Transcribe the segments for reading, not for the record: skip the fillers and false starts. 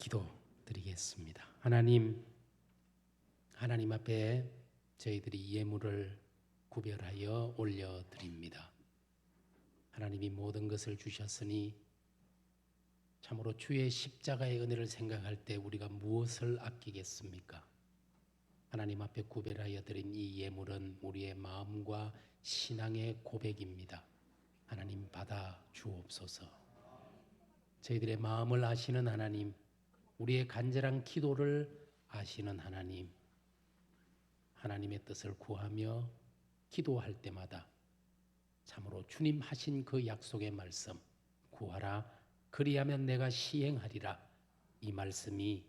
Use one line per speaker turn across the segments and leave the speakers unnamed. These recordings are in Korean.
기도드리겠습니다. 하나님 앞에 저희들이 예물을 구별하여 올려드립니다. 하나님이 모든 것을 주셨으니 참으로 주의 십자가의 은혜를 생각할 때 우리가 무엇을 아끼겠습니까? 하나님 앞에 구별하여 드린 이 예물은 우리의 마음과 신앙의 고백입니다. 하나님 받아 주옵소서. 저희들의 마음을 아시는 하나님, 우리의 간절한 기도를 아시는 하나님, 하나님의 뜻을 구하며 기도할 때마다 참으로 주님 하신 그 약속의 말씀, 구하라 그리하면 내가 시행하리라, 이 말씀이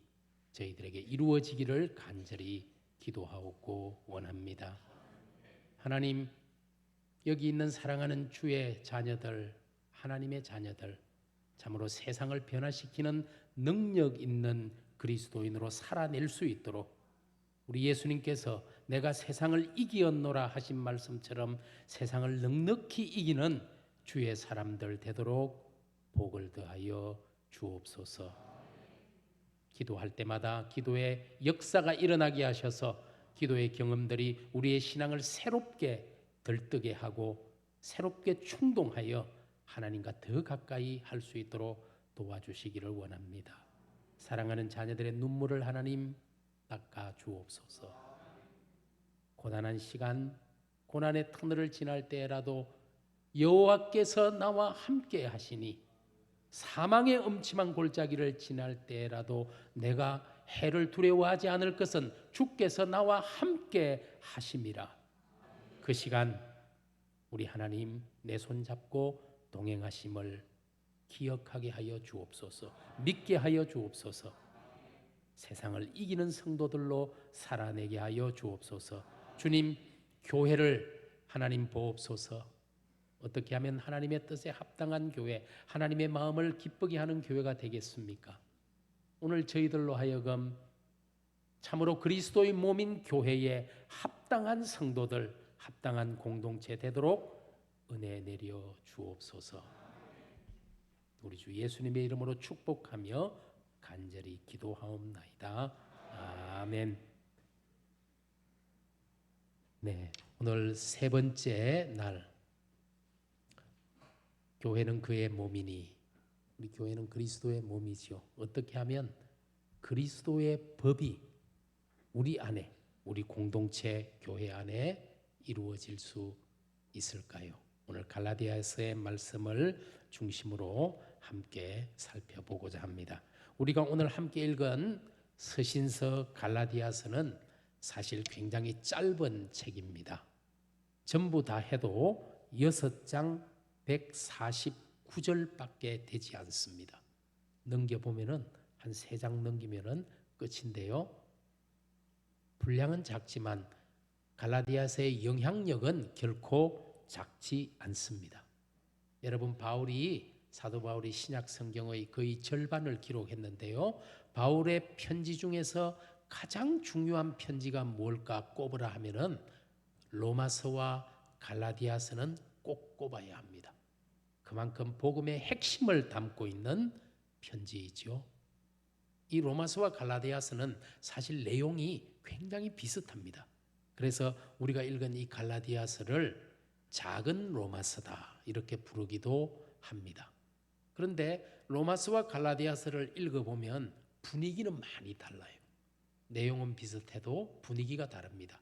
저희들에게 이루어지기를 간절히 기도하옵고 원합니다. 하나님, 여기 있는 사랑하는 주의 자녀들, 하나님의 자녀들, 참으로 세상을 변화시키는 능력 있는 그리스도인으로 살아낼 수 있도록 우리 예수님께서 내가 세상을 이기었노라 하신 말씀처럼 세상을 넉넉히 이기는 주의 사람들 되도록 복을 더하여 주옵소서. 기도할 때마다 기도의 역사가 일어나게 하셔서 기도의 경험들이 우리의 신앙을 새롭게 들뜨게 하고 새롭게 충동하여 하나님과 더 가까이 할 수 있도록 도와주시기를 원합니다. 사랑하는 자녀들의 눈물을 하나님 닦아 주옵소서. 고난한 시간, 고난의 터널을 지날 때라도 여호와께서 나와 함께 하시니, 사망의 음침한 골짜기를 지날 때라도 내가 해를 두려워하지 않을 것은 주께서 나와 함께 하심이라. 그 시간 우리 하나님 내 손 잡고 동행하심을 기억하게 하여 주옵소서. 믿게 하여 주옵소서. 세상을 이기는 성도들로 살아내게 하여 주옵소서. 주님, 교회를 하나님 보옵소서. 어떻게 하면 하나님의 뜻에 합당한 교회, 하나님의 마음을 기쁘게 하는 교회가 되겠습니까? 오늘 저희들로 하여금 참으로 그리스도의 몸인 교회에 합당한 성도들, 합당한 공동체 되도록 은혜 내려 주옵소서. 우리 주 예수님의 이름으로 축복하며 간절히 기도하옵나이다. 아멘. 네, 오늘 세 번째 날, 교회는 그의 몸이니, 우리 교회는 그리스도의 몸이죠. 어떻게 하면 그리스도의 법이 우리 안에, 우리 공동체 교회 안에 이루어질 수 있을까요? 오늘 갈라디아서의 말씀을 중심으로 함께 살펴보고자 합니다. 우리가 오늘 함께 읽은 서신서 갈라디아서는 사실 굉장히 짧은 책입니다. 전부 다 해도 6장 149절밖에 되지 않습니다. 넘겨보면은 한 3장 넘기면은 끝인데요. 분량은 작지만 갈라디아서의 영향력은 결코 작지 않습니다. 여러분, 사도 바울이 신약 성경의 거의 절반을 기록했는데요. 바울의 편지 중에서 가장 중요한 편지가 뭘까 꼽으라 하면은 로마서와 갈라디아서는 꼭 꼽아야 합니다. 그만큼 복음의 핵심을 담고 있는 편지이죠. 이 로마서와 갈라디아서는 사실 내용이 굉장히 비슷합니다. 그래서 우리가 읽은 이 갈라디아서를 작은 로마서다 이렇게 부르기도 합니다. 그런데 로마서와 갈라디아서를 읽어보면 분위기는 많이 달라요. 내용은 비슷해도 분위기가 다릅니다.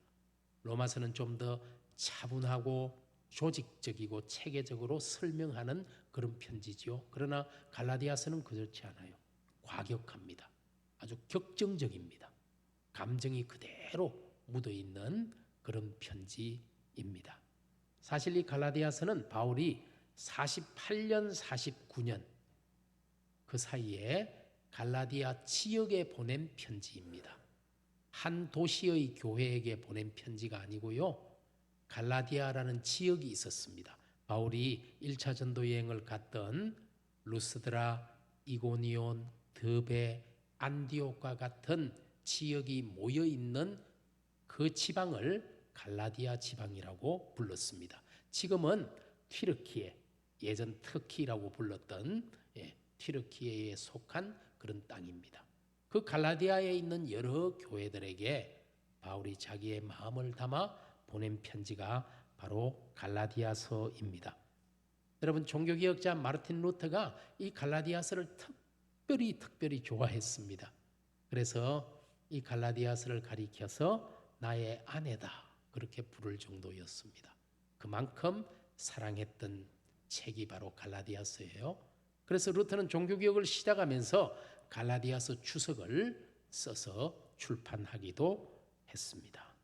로마서는 좀 더 차분하고 조직적이고 체계적으로 설명하는 그런 편지죠. 그러나 갈라디아서는 그렇지 않아요. 과격합니다. 아주 격정적입니다. 감정이 그대로 묻어있는 그런 편지입니다. 사실 이 갈라디아서는 바울이 48년, 49년 그 사이에 갈라디아 지역에 보낸 편지입니다. 한 도시의 교회에게 보낸 편지가 아니고요. 갈라디아라는 지역이 있었습니다. 바울이 1차 전도 여행을 갔던 루스드라, 이고니온, 드베, 안디옥과 같은 지역이 모여있는 그 지방을 갈라디아 지방이라고 불렀습니다. 지금은 튀르키예, 예전 터키라고 불렀던 튀르키예에 속한 그런 땅입니다. 그 갈라디아에 있는 여러 교회들에게 바울이 자기의 마음을 담아 보낸 편지가 바로 갈라디아서입니다. 여러분, 종교개혁자 마르틴 루터가 이 갈라디아서를 특별히 좋아했습니다. 그래서 이 갈라디아서를 가리켜서 나의 아내다 그렇게 부를 정도였습니다. 그만큼 사랑했던 책이 바로 갈라디아서예요. 그래서 루터는 종교개혁을 시작하면서 갈라디아서 주석을 써서 출판하기도 했습니다.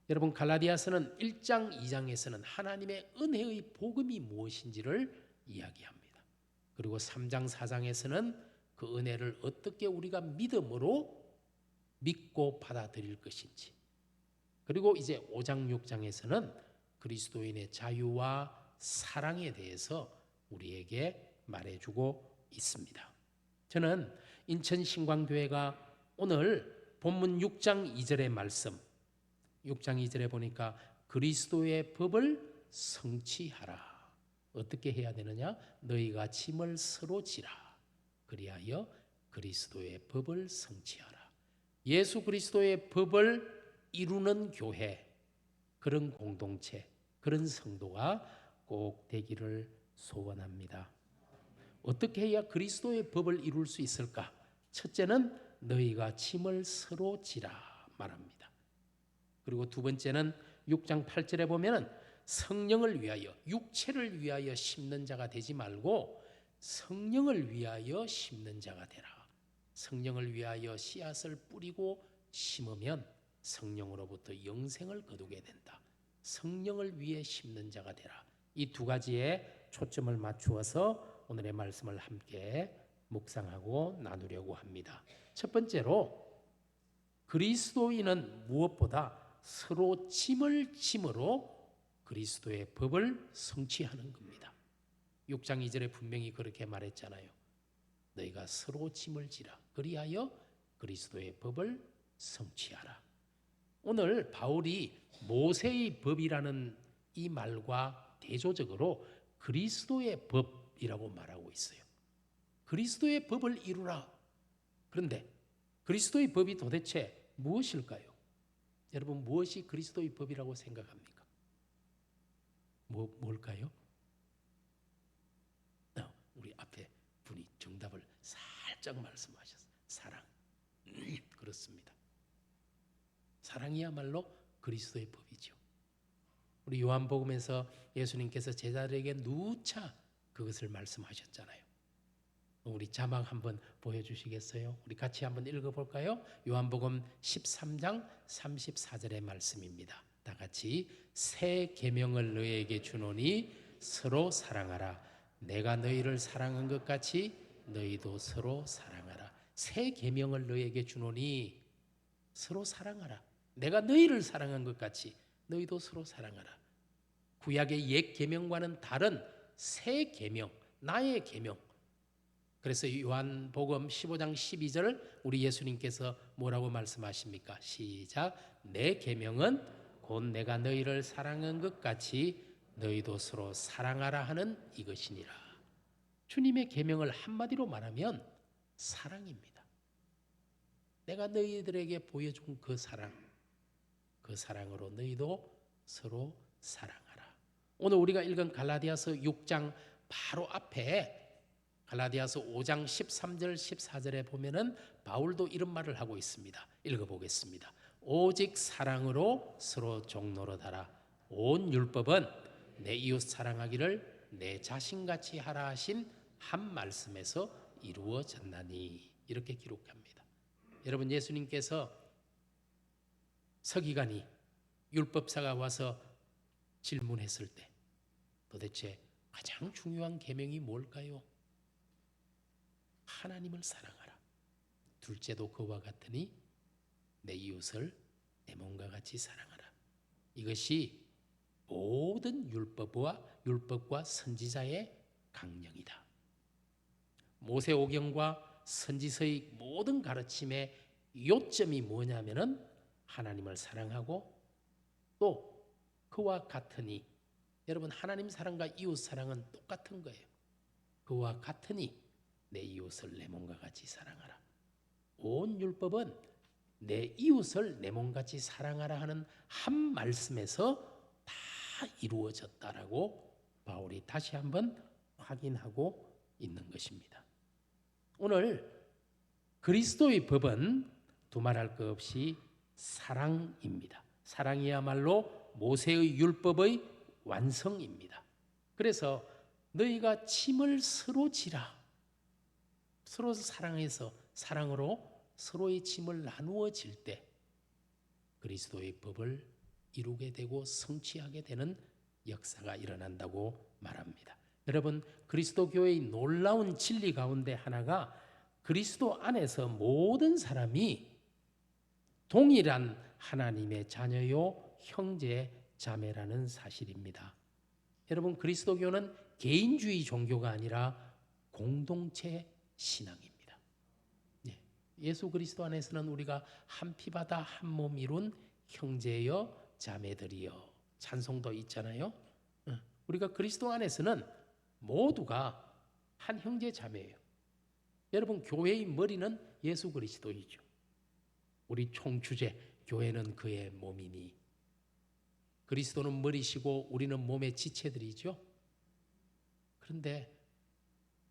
여러분, 갈라디아서는 1장, 2장에서는 하나님의 은혜의 복음이 무엇인지를 이야기합니다. 그리고 3장, 4장에서는 그 은혜를 어떻게 우리가 믿음으로 믿고 받아들일 것인지, 그리고 이제 5장, 6장에서는 그리스도인의 자유와 사랑에 대해서 우리에게 말해주고 있습니다. 저는 인천신광교회가 오늘 본문 6장 2절의 말씀, 6장 2절에 보니까 그리스도의 법을 성취하라. 어떻게 해야 되느냐? 너희가 짐을 서로 지라. 그리하여 그리스도의 법을 성취하라. 예수 그리스도의 법을 이루는 교회, 그런 공동체, 그런 성도가 꼭 되기를 소원합니다. 어떻게 해야 그리스도의 법을 이룰 수 있을까? 첫째는 너희가 짐을 서로 지라 말합니다. 그리고 두 번째는 6장 8절에 보면은 성령을 위하여, 육체를 위하여 심는 자가 되지 말고 성령을 위하여 심는 자가 되라. 성령을 위하여 씨앗을 뿌리고 심으면 성령으로부터 영생을 거두게 된다. 성령을 위해 심는 자가 되라. 이 두 가지에 초점을 맞추어서 오늘의 말씀을 함께 묵상하고 나누려고 합니다. 첫 번째로, 그리스도인은 무엇보다 서로 짐을 짐으로 그리스도의 법을 성취하는 겁니다. 6장 2절에 분명히 그렇게 말했잖아요. 너희가 서로 짐을 지라. 그리하여 그리스도의 법을 성취하라. 오늘 바울이 모세의 법이라는 이 말과 대조적으로 그리스도의 법이라고 말하고 있어요. 그리스도의 법을 이루라. 그런데 그리스도의 법이 도대체 무엇일까요? 여러분, 무엇이 그리스도의 법이라고 생각합니까? 뭘까요? 우리 앞에 분이 정답을 살짝 말씀하셨어요. 사랑. 그렇습니다. 사랑이야말로 그리스도의 법이죠. 우리 요한복음에서 예수님께서 제자들에게 누차 그것을 말씀하셨잖아요. 우리 자막 한번 보여주시겠어요? 우리 같이 한번 읽어볼까요? 요한복음 13장 34절의 말씀입니다. 다 같이 새 계명을 너희에게 주노니 서로 사랑하라. 내가 너희를 사랑한 것 같이 너희도 서로 사랑하라. 새 계명을 너희에게 주노니 서로 사랑하라. 내가 너희를 사랑한 것 같이 너희도 서로 사랑하라. 구약의 옛 계명과는 다른 새 계명, 나의 계명. 그래서 요한복음 15장 12절 우리 예수님께서 뭐라고 말씀하십니까? 시작. 내 계명은 곧 내가 너희를 사랑한 것 같이 너희도 서로 사랑하라 하는 이것이니라. 주님의 계명을 한마디로 말하면 사랑입니다. 내가 너희들에게 보여준 그 사랑, 그 사랑으로 너희도 서로 사랑하라. 오늘 우리가 읽은 갈라디아서 6장 바로 앞에 갈라디아서 5장 13절 14절에 보면은 바울도 이런 말을 하고 있습니다. 읽어보겠습니다. 오직 사랑으로 서로 종노릇하라. 온 율법은 내 이웃 사랑하기를 내 자신같이 하라 하신 한 말씀에서 이루어졌나니, 이렇게 기록합니다. 여러분, 예수님께서 서기관이 율법사가 와서 질문했을 때 도대체 가장 중요한 계명이 뭘까요? 하나님을 사랑하라. 둘째도 그와 같으니 내 이웃을 내 몸과 같이 사랑하라. 이것이 모든 율법과 선지자의 강령이다. 모세오경과 선지서의 모든 가르침의 요점이 뭐냐면은 하나님을 사랑하고 또 그와 같으니, 여러분, 하나님 사랑과 이웃 사랑은 똑같은 거예요. 그와 같으니 내 이웃을 내 몸과 같이 사랑하라. 온 율법은 내 이웃을 내 몸같이 사랑하라 하는 한 말씀에서 다 이루어졌다라고 바울이 다시 한번 확인하고 있는 것입니다. 오늘 그리스도의 법은 두말할 것 없이 사랑입니다. 사랑이야말로 모세의 율법의 완성입니다. 그래서 너희가 침을 서로 지라. 서로 사랑해서 사랑으로 서로의 짐을 나누어 질 때 그리스도의 법을 이루게 되고 성취하게 되는 역사가 일어난다고 말합니다. 여러분, 그리스도 교회의 놀라운 진리 가운데 하나가 그리스도 안에서 모든 사람이 동일한 하나님의 자녀요 형제 자매라는 사실입니다. 여러분, 그리스도교는 개인주의 종교가 아니라 공동체 신앙입니다. 예수 그리스도 안에서는 우리가 한 피바다 한 몸 이룬 형제여 자매들이여 찬송도 있잖아요. 우리가 그리스도 안에서는 모두가 한 형제 자매예요. 여러분, 교회의 머리는 예수 그리스도이죠. 우리 총주제 교회는 그의 몸이니 그리스도는 머리시고 우리는 몸의 지체들이죠. 그런데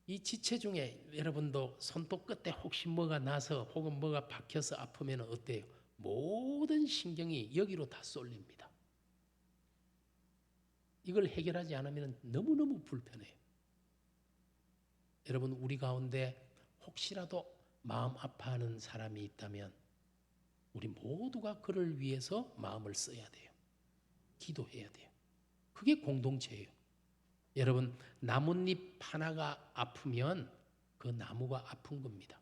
이 지체 중에 여러분도 손톱 끝에 혹시 뭐가 나서 혹은 뭐가 박혀서 아프면 어때요? 모든 신경이 여기로 다 쏠립니다. 이걸 해결하지 않으면 너무너무 불편해요. 여러분, 우리 가운데 혹시라도 마음 아파하는 사람이 있다면 우리 모두가 그를 위해서 마음을 써야 돼요. 기도해야 돼요. 그게 공동체예요. 여러분, 나뭇잎 하나가 아프면 그 나무가 아픈 겁니다.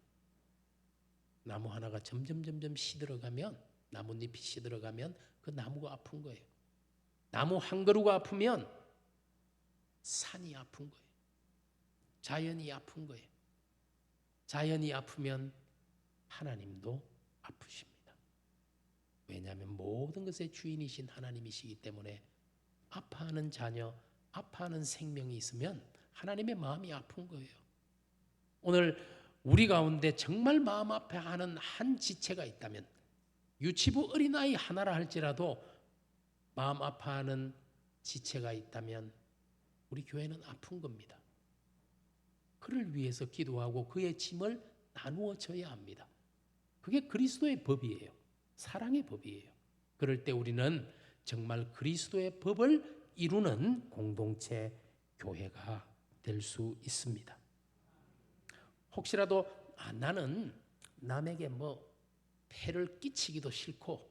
나무 하나가 점점 시들어가면, 나뭇잎이 시들어가면 그 나무가 아픈 거예요. 나무 한 그루가 아프면 산이 아픈 거예요. 자연이 아픈 거예요. 자연이 아프면 하나님도 아프십니다. 왜냐하면 모든 것의 주인이신 하나님이시기 때문에 아파하는 자녀, 아파하는 생명이 있으면 하나님의 마음이 아픈 거예요. 오늘 우리 가운데 정말 마음 아파하는 한 지체가 있다면, 유치부 어린아이 하나라 할지라도 마음 아파하는 지체가 있다면 우리 교회는 아픈 겁니다. 그를 위해서 기도하고 그의 짐을 나누어 져야 합니다. 그게 그리스도의 법이에요. 사랑의 법이에요. 그럴 때 우리는 정말 그리스도의 법을 이루는 공동체 교회가 될 수 있습니다. 혹시라도 나는 남에게 폐를 끼치기도 싫고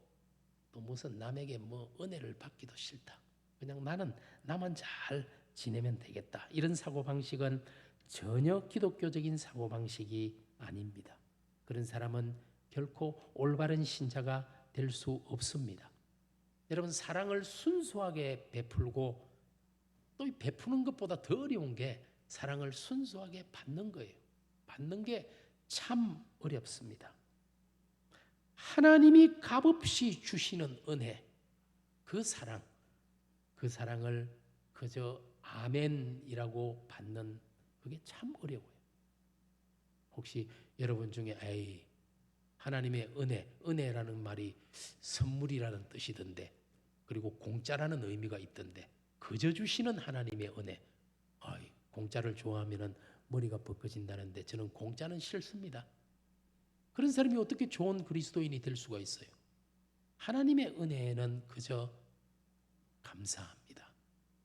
또 무슨 남에게 은혜를 받기도 싫다. 그냥 나는 나만 잘 지내면 되겠다. 이런 사고방식은 전혀 기독교적인 사고방식이 아닙니다. 그런 사람은 결코 올바른 신자가 될 수 없습니다. 여러분, 사랑을 순수하게 베풀고 또 베푸는 것보다 더 어려운 게 사랑을 순수하게 받는 거예요. 받는 게 참 어렵습니다. 하나님이 값없이 주시는 은혜, 그 사랑을 그저 아멘이라고 받는 그게 참 어려워요. 혹시 여러분 중에 하나님의 은혜라는 말이 선물이라는 뜻이던데, 그리고 공짜라는 의미가 있던데, 그저 주시는 하나님의 은혜. 공짜를 좋아하면 머리가 벗겨진다는데 저는 공짜는 싫습니다. 그런 사람이 어떻게 좋은 그리스도인이 될 수가 있어요? 하나님의 은혜는 그저 감사합니다.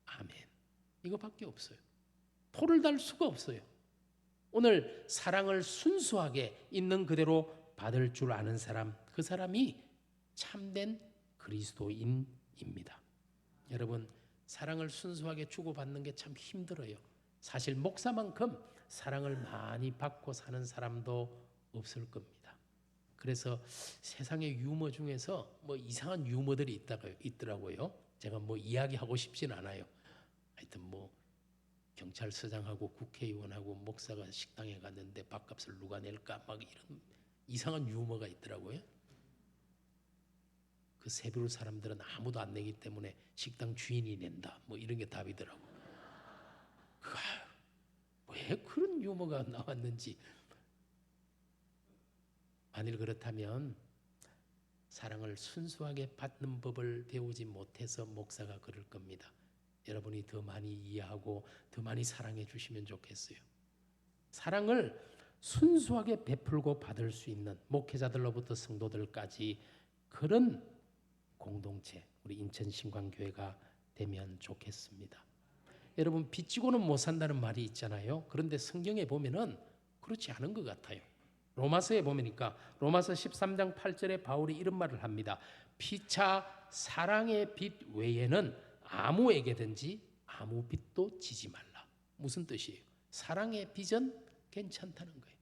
아멘. 이거밖에 없어요. 토를 달 수가 없어요. 오늘 사랑을 순수하게 있는 그대로 받을 줄 아는 사람, 그 사람이 참된 그리스도인입니다. 여러분, 사랑을 순수하게 주고받는 게 참 힘들어요. 사실 목사만큼 사랑을 많이 받고 사는 사람도 없을 겁니다. 그래서 세상의 유머 중에서 이상한 유머들이 있더라고요. 제가 이야기하고 싶진 않아요. 하여튼 경찰서장하고 국회의원하고 목사가 식당에 갔는데 밥값을 누가 낼까 이런 이상한 유머가 있더라고요. 그 세비로 사람들은 아무도 안 내기 때문에 식당 주인이 낸다. 이런 게 답이더라고. 왜 그런 유머가 나왔는지. 만일 그렇다면 사랑을 순수하게 받는 법을 배우지 못해서 목사가 그럴 겁니다. 여러분이 더 많이 이해하고 더 많이 사랑해 주시면 좋겠어요. 사랑을 순수하게 베풀고 받을 수 있는 목회자들로부터 성도들까지 그런 공동체, 우리 인천신광교회가 되면 좋겠습니다. 여러분, 빚지고는 못 산다는 말이 있잖아요. 그런데 성경에 보면은 그렇지 않은 것 같아요. 로마서에 보니까 로마서 13장 8절에 바울이 이런 말을 합니다. 피차 사랑의 빚 외에는 아무에게든지 아무 빚도 지지 말라. 무슨 뜻이에요? 사랑의 빚은 괜찮다는 거예요.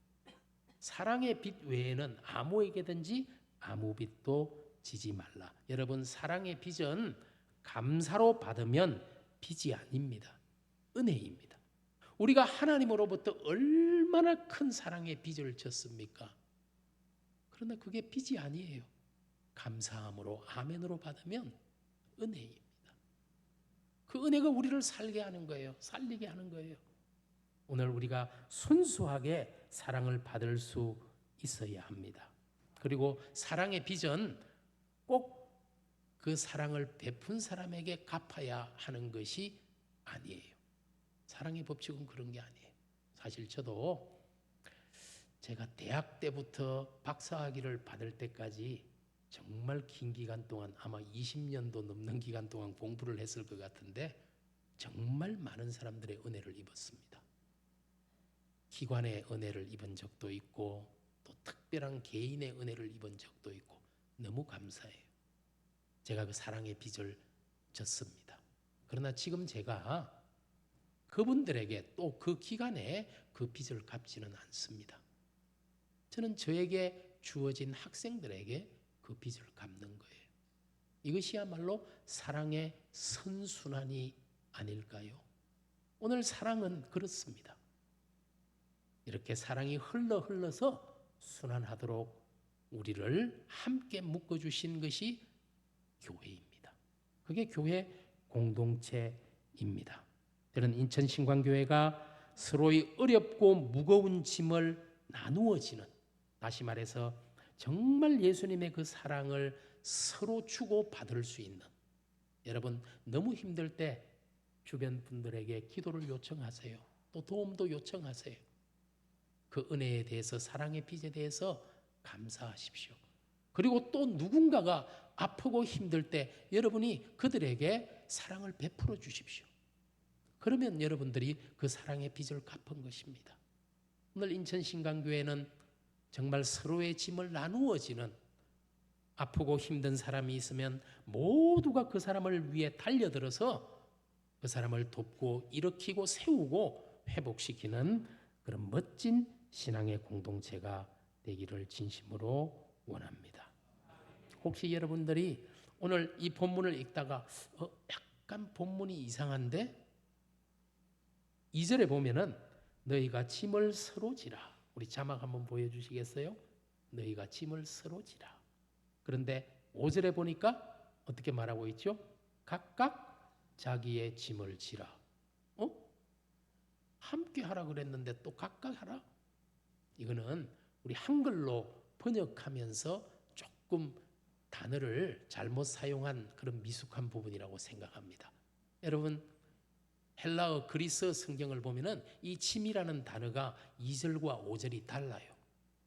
사랑의 빚 외에는 아무에게든지 아무 빚도 지지 말라. 여러분, 사랑의 빚은 감사로 받으면 빚이 아닙니다. 은혜입니다. 우리가 하나님으로부터 얼마나 큰 사랑의 빚을 졌습니까? 그러나 그게 빚이 아니에요. 감사함으로 아멘으로 받으면 은혜입니다. 그 은혜가 우리를 살게 하는 거예요. 살리게 하는 거예요. 오늘 우리가 순수하게 사랑을 받을 수 있어야 합니다. 그리고 사랑의 빚은 꼭 그 사랑을 베푼 사람에게 갚아야 하는 것이 아니에요. 사랑의 법칙은 그런 게 아니에요. 사실 저도 제가 대학 때부터 박사학위를 받을 때까지 정말 긴 기간 동안, 아마 20년도 넘는 기간 동안 공부를 했을 것 같은데 정말 많은 사람들의 은혜를 입었습니다. 기관의 은혜를 입은 적도 있고 또 특별한 개인의 은혜를 입은 적도 있고 너무 감사해요. 제가 그 사랑의 빚을 졌습니다. 그러나 지금 제가 그분들에게 또 그 기간에 그 빚을 갚지는 않습니다. 저는 저에게 주어진 학생들에게 그 빚을 갚는 거예요. 이것이야말로 사랑의 선순환이 아닐까요? 오늘 사랑은 그렇습니다. 이렇게 사랑이 흘러서 순환하도록 우리를 함께 묶어주신 것이 교회입니다. 그게 교회 공동체입니다. 저는 인천신광교회가 서로의 어렵고 무거운 짐을 나누어지는, 다시 말해서 정말 예수님의 그 사랑을 서로 주고 받을 수 있는, 여러분 너무 힘들 때 주변 분들에게 기도를 요청하세요. 또 도움도 요청하세요. 그 은혜에 대해서, 사랑의 빚에 대해서 감사하십시오. 그리고 또 누군가가 아프고 힘들 때 여러분이 그들에게 사랑을 베풀어 주십시오. 그러면 여러분들이 그 사랑의 빚을 갚은 것입니다. 오늘 인천신강교회는 정말 서로의 짐을 나누어지는, 아프고 힘든 사람이 있으면 모두가 그 사람을 위해 달려들어서 그 사람을 돕고 일으키고 세우고 회복시키는 그런 멋진 신앙의 공동체가 되기를 진심으로 원합니다. 혹시 여러분들이 오늘 이 본문을 읽다가 약간 본문이 이상한데, 2절에 보면은 너희가 짐을 서로 지라. 우리 자막 한번 보여주시겠어요? 너희가 짐을 서로 지라. 그런데 5절에 보니까 어떻게 말하고 있죠? 각각 자기의 짐을 지라. 함께 하라 그랬는데 또 각각 하라? 이거는 우리 한글로 번역하면서 조금 단어를 잘못 사용한 그런 미숙한 부분이라고 생각합니다. 여러분, 헬라어 그리스 성경을 보면은 이 짐이라는 단어가 2절과 5절이 달라요.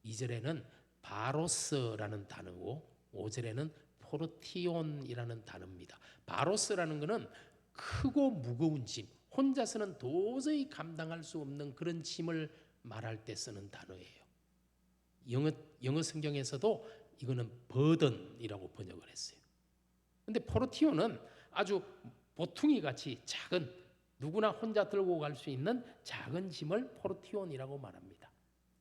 2절에는 바로스라는 단어고 5절에는 포르티온이라는 단어입니다. 바로스라는 것은 크고 무거운 짐, 혼자서는 도저히 감당할 수 없는 그런 짐을 말할 때 쓰는 단어예요. 영어 성경에서도 이거는 버든이라고 번역을 했어요. 근데 포르티온은 아주 보퉁이 같이 작은, 누구나 혼자 들고 갈 수 있는 작은 짐을 포르티온이라고 말합니다.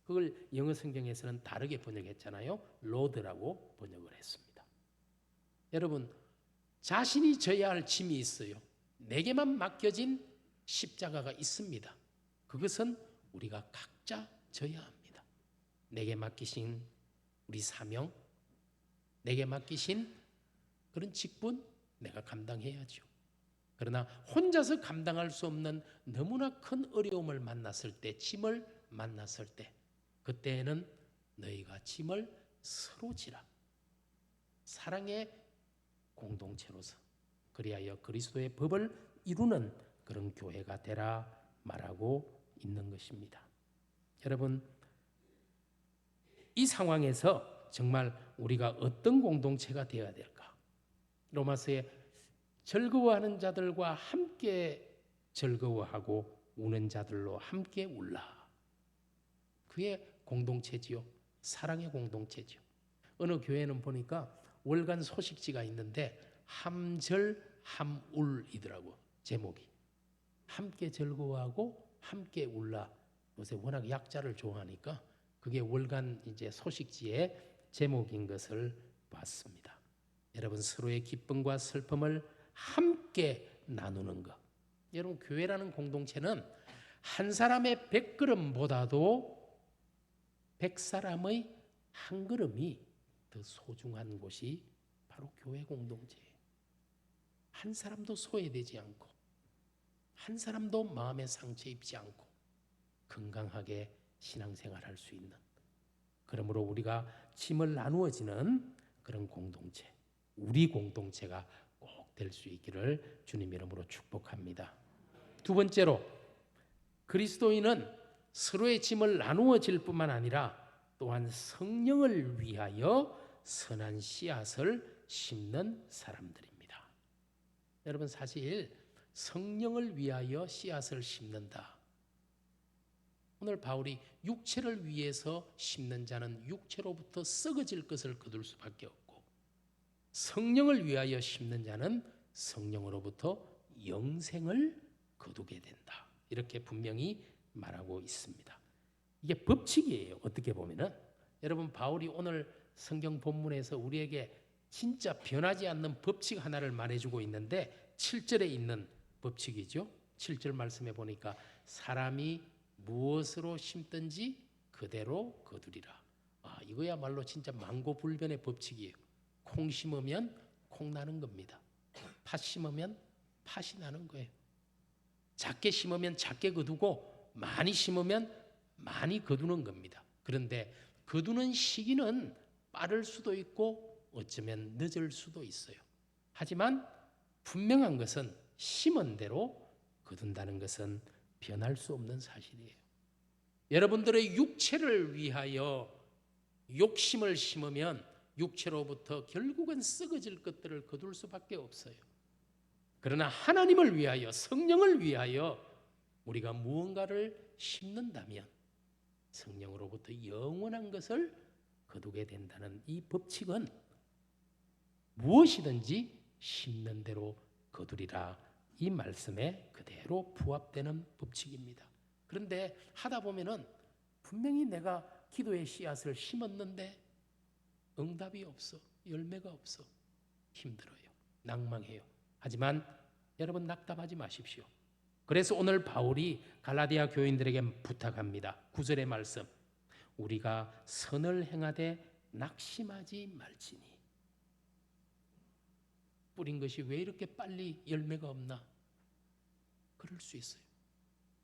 그걸 영어 성경에서는 다르게 번역했잖아요. 로드라고 번역을 했습니다. 여러분, 자신이 져야 할 짐이 있어요. 내게만 맡겨진 십자가가 있습니다. 그것은 우리가 각자 져야 합니다. 내게 맡기신 우리 사명, 내게 맡기신 그런 직분 내가 감당해야죠. 그러나 혼자서 감당할 수 없는 너무나 큰 어려움을 만났을 때, 짐을 만났을 때, 그때에는 너희가 짐을 서로 사랑의 공동체로서 그리하여 그리스도의 법을 이루는 그런 교회가 되라 말하고 있는 것입니다. 여러분, 이 상황에서 정말 우리가 어떤 공동체가 되어야 될까? 로마서에 즐거워하는 자들과 함께 즐거워하고 우는 자들로 함께 울라. 그게 공동체지요. 사랑의 공동체지요. 어느 교회는 보니까 월간 소식지가 있는데 함절함울이더라고. 제목이. 함께 즐거워하고 함께 울라. 요새 워낙 약자를 좋아하니까 그게 월간 이제 소식지의 제목인 것을 봤습니다. 여러분, 서로의 기쁨과 슬픔을 함께 나누는 것. 여러분, 교회라는 공동체는 한 사람의 100걸음보다도 100사람의 한 걸음이 더 소중한 곳이 바로 교회 공동체예요. 한 사람도 소외되지 않고 한 사람도 마음의 상처 입지 않고 건강하게 신앙생활할 수 있는, 그러므로 우리가 짐을 나누어지는 그런 공동체, 우리 공동체가 꼭 될 수 있기를 주님 이름으로 축복합니다. 두 번째로, 그리스도인은 서로의 짐을 나누어질 뿐만 아니라 또한 성령을 위하여 선한 씨앗을 심는 사람들입니다. 여러분, 사실 성령을 위하여 씨앗을 심는다. 오늘 바울이 육체를 위해서 심는 자는 육체로부터 썩어질 것을 거둘 수밖에 없고, 성령을 위하여 심는 자는 성령으로부터 영생을 거두게 된다. 이렇게 분명히 말하고 있습니다. 이게 법칙이에요. 어떻게 보면은 여러분, 바울이 오늘 성경 본문에서 우리에게 진짜 변하지 않는 법칙 하나를 말해주고 있는데 7절에 있는 법칙이죠. 7절 말씀해 보니까 사람이 무엇으로 심든지 그대로 거두리라. 이거야말로 진짜 만고불변의 법칙이에요. 콩 심으면 콩 나는 겁니다. 팥 심으면 팥이 나는 거예요. 작게 심으면 작게 거두고 많이 심으면 많이 거두는 겁니다. 그런데 거두는 시기는 빠를 수도 있고 어쩌면 늦을 수도 있어요. 하지만 분명한 것은 심은 대로 거둔다는 것은 변할 수 없는 사실이에요. 여러분들의 육체를 위하여 욕심을 심으면 육체로부터 결국은 썩어질 것들을 거둘 수밖에 없어요. 그러나 하나님을 위하여, 성령을 위하여 우리가 무언가를 심는다면 성령으로부터 영원한 것을 거두게 된다는 이 법칙은 무엇이든지 심는 대로 거두리라, 이 말씀에 그대로 부합되는 법칙입니다. 그런데 하다 보면은 분명히 내가 기도의 씨앗을 심었는데 응답이 없어, 열매가 없어, 힘들어요, 낭망해요. 하지만 여러분, 낙담하지 마십시오. 그래서 오늘 바울이 갈라디아 교인들에게 부탁합니다. 9절의 말씀, 우리가 선을 행하되 낙심하지 말지니. 뿌린 것이 왜 이렇게 빨리 열매가 없나? 그럴 수 있어요.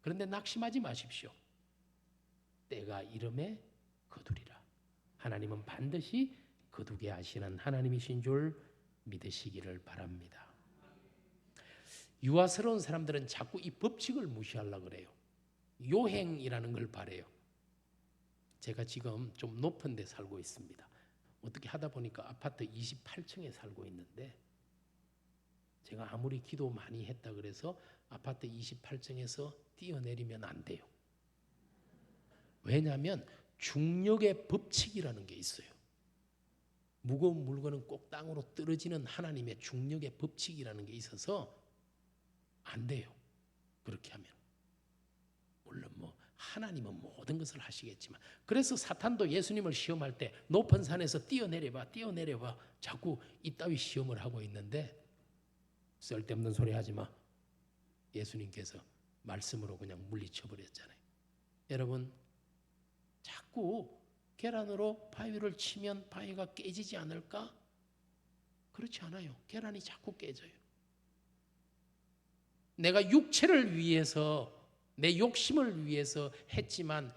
그런데 낙심하지 마십시오. 때가 이름에 거두리라. 하나님은 반드시 거두게 하시는 하나님이신 줄 믿으시기를 바랍니다. 유아스러운 사람들은 자꾸 이 법칙을 무시하려고 그래요. 요행이라는 걸 바래요. 제가 지금 좀 높은 데 살고 있습니다. 어떻게 하다 보니까 아파트 28층에 살고 있는데, 제가 아무리 기도 많이 했다 그래서 아파트 28층에서 뛰어내리면 안 돼요. 왜냐하면 중력의 법칙이라는 게 있어요. 무거운 물건은 꼭 땅으로 떨어지는 하나님의 중력의 법칙이라는 게 있어서 안 돼요. 그렇게 하면. 물론 하나님은 모든 것을 하시겠지만, 그래서 사탄도 예수님을 시험할 때 높은 산에서 뛰어내려봐 자꾸 이따위 시험을 하고 있는데, 쓸데없는 소리 하지 마. 예수님께서 말씀으로 그냥 물리쳐 버렸잖아요. 여러분, 자꾸 계란으로 바위를 치면 바위가 깨지지 않을까? 그렇지 않아요. 계란이 자꾸 깨져요. 내가 육체를 위해서, 내 욕심을 위해서 했지만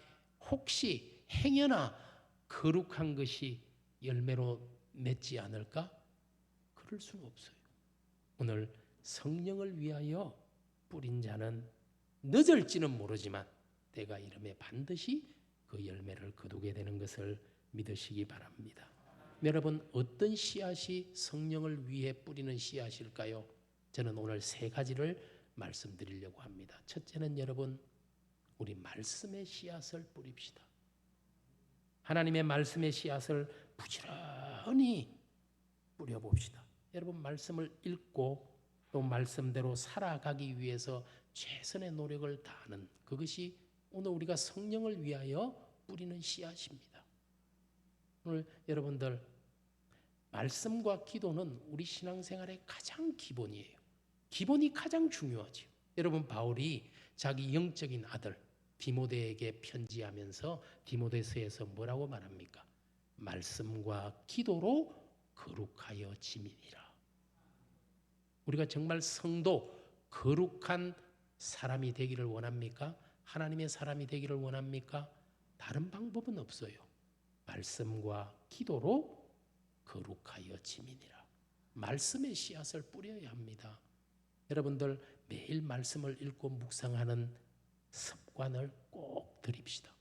혹시 행여나 거룩한 것이 열매로 맺지 않을까? 그럴 수는 없어요. 오늘 성령을 위하여 뿌린 자는 늦을지는 모르지만 때가 이름에 반드시 그 열매를 거두게 되는 것을 믿으시기 바랍니다. 여러분, 어떤 씨앗이 성령을 위해 뿌리는 씨앗일까요? 저는 오늘 세 가지를 말씀드리려고 합니다. 첫째는 여러분, 우리 말씀의 씨앗을 뿌립시다. 하나님의 말씀의 씨앗을 부지런히 뿌려봅시다. 여러분, 말씀을 읽고 또 말씀대로 살아가기 위해서 최선의 노력을 다하는 그것이 오늘 우리가 성령을 위하여 뿌리는 씨앗입니다. 오늘 여러분들, 말씀과 기도는 우리 신앙생활의 가장 기본이에요. 기본이 가장 중요하죠. 여러분, 바울이 자기 영적인 아들 디모데에게 편지하면서 디모데서에서 뭐라고 말합니까? 말씀과 기도로 거룩하여 지민이라. 우리가 정말 성도, 거룩한 사람이 되기를 원합니까? 하나님의 사람이 되기를 원합니까? 다른 방법은 없어요. 말씀과 기도로 거룩하여 지민이라. 말씀의 씨앗을 뿌려야 합니다. 여러분들, 매일 말씀을 읽고 묵상하는 습관을 꼭 들입시다.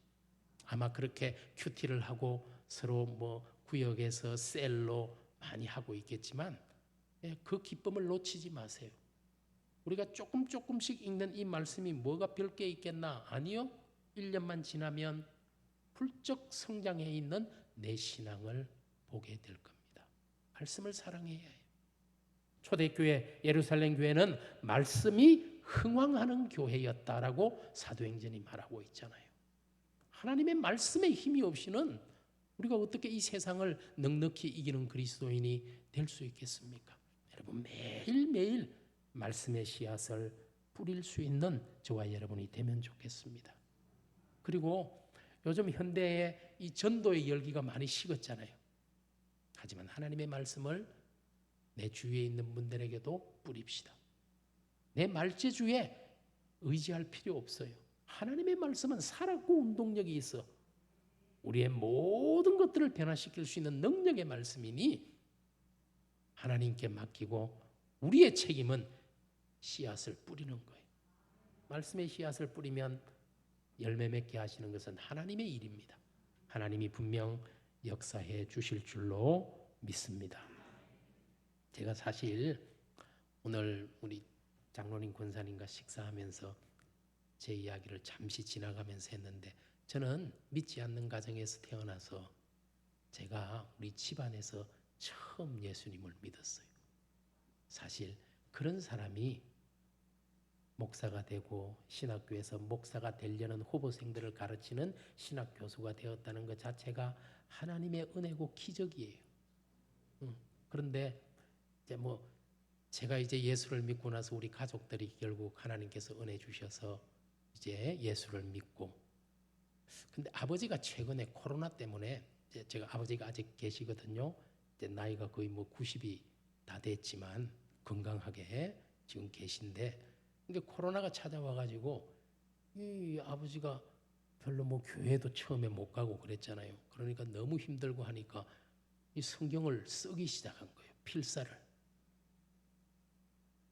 아마 그렇게 큐티를 하고 서로 구역에서 셀로 많이 하고 있겠지만 그 기쁨을 놓치지 마세요. 우리가 조금씩 읽는 이 말씀이 뭐가 별게 있겠나? 아니요. 1년만 지나면 훌쩍 성장해 있는 내 신앙을 보게 될 겁니다. 말씀을 사랑해야 해요. 초대교회 예루살렘 교회는 말씀이 흥왕하는 교회였다라고 사도행전이 말하고 있잖아요. 하나님의 말씀의 힘이 없이는 우리가 어떻게 이 세상을 넉넉히 이기는 그리스도인이 될 수 있겠습니까? 여러분, 매일매일 말씀의 씨앗을 뿌릴 수 있는 저와 여러분이 되면 좋겠습니다. 그리고 요즘 현대의 이 전도의 열기가 많이 식었잖아요. 하지만 하나님의 말씀을 내 주위에 있는 분들에게도 뿌립시다. 내 말재주에 의지할 필요 없어요. 하나님의 말씀은 살았고 운동력이 있어 우리의 모든 것들을 변화시킬 수 있는 능력의 말씀이니 하나님께 맡기고 우리의 책임은 씨앗을 뿌리는 거예요. 말씀의 씨앗을 뿌리면 열매 맺게 하시는 것은 하나님의 일입니다. 하나님이 분명 역사해 주실 줄로 믿습니다. 제가 사실 오늘 우리 장로님 권사님과 식사하면서 제 이야기를 잠시 지나가면서 했는데, 저는 믿지 않는 가정에서 태어나서 제가 우리 집안에서 처음 예수님을 믿었어요. 사실 그런 사람이 목사가 되고 신학교에서 목사가 되려는 후보생들을 가르치는 신학교수가 되었다는 것 자체가 하나님의 은혜고 기적이에요. 그런데 이제 제가 이제 예수를 믿고 나서 우리 가족들이 결국 하나님께서 은혜 주셔서 이제 예수를 믿고, 근데 아버지가 최근에 코로나 때문에, 제가 아버지가 아직 계시거든요. 이제 나이가 거의 90이 다 됐지만 건강하게 지금 계신데, 근데 코로나가 찾아와가지고 이 아버지가 별로 교회도 처음에 못 가고 그랬잖아요. 그러니까 너무 힘들고 하니까 이 성경을 쓰기 시작한 거예요. 필사를.